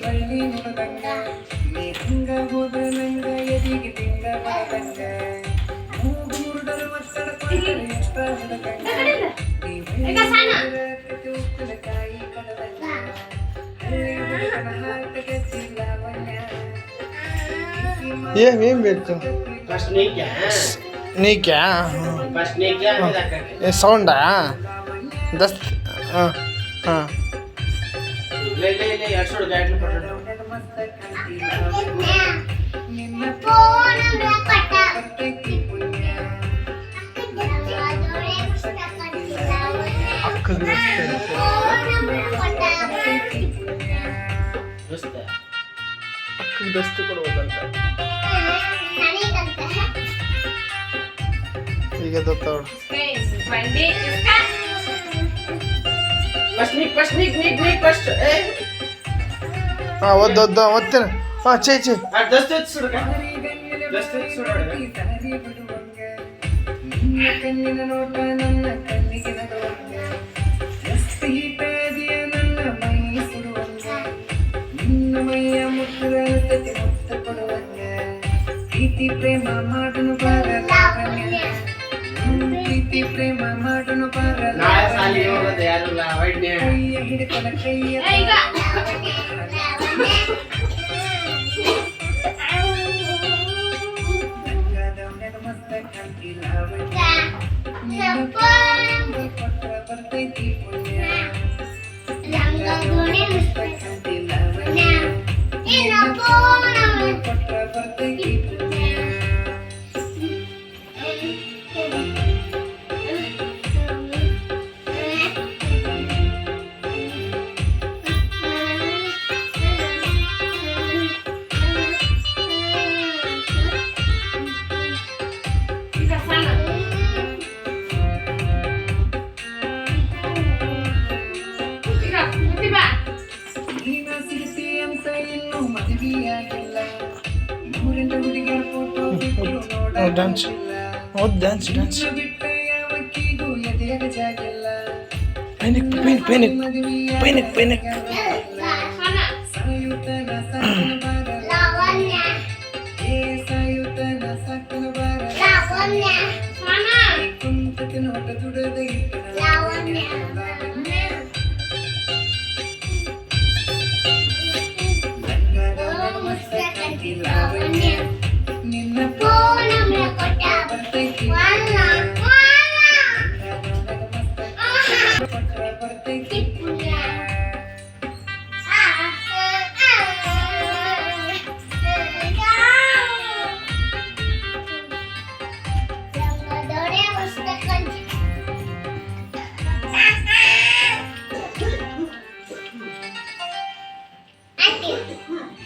வள்ளி முருகங்க நீ ஹಂಗ ಹೋದ ನಂಗ ಎದಿಗೆ ತಿಂಗ ಬರದಂಗ ಮೂಗುರುಡರು ಒತ್ತಡ ಕೊಂಡರೆ ಇಷ್ಟ ಹುಡುಗಂಗ ನೀ ಕಾಯಿ ಕಡದಂಗ ಹಳ್ಳಿ ಹುಡುಗನ ಹಾಟಕ್ಕೆ ಚಿಲ್ಲವಣ್ಣ ಏನ್ ಬೇಕು ನೀಕ್ಯಾ ಸೌಂಡಾ ದಸ್ತ್ ಹಾಂ ಹಾಂ ದಸ್ತು ಕೊಡ್ಬೇಕಂತ ಈಗ ಗೊತ್ತವಳು ಹಾಂ ಓದ್ತೇನೆ ಹಾಂ ಚೇ ಕಣ್ಣಿನ ನೋಟ ನನ್ನ ಕಣ್ಣಿಗೆ ನಡುವಂಗ ಹೀಟಾದಿಯ ನನ್ನ ಮೈ ಸುಡುವಂಗ ನಿನ್ನ ಮೈಯ ಮುಟ್ಟುವ ಸತಿ ಮುತ್ತ ಕೊಡುವಂಗ ಪ್ರೀತಿ ಪ್ರೇಮ ಮಾಡುನು ಬರಲಾವಣ್ಯ ಪ್ರೀತಿ ಪ್ರೇಮ ಮಾಡುನು ಬರಲಾವಣ್ಯ ಕೈಯ ಹಿಡಿತನ ಕೈಯ ಬರ್ತೈತಿ ಪುಣ್ಯ ಕೊಟ್ರ ಬರ್ತೈತಿ ಪುಣ್ಯ ಡ್ಯಾನ್ಸ್ ಡ್ಯಾನ್ಸ್ ಪೈನಿಕ್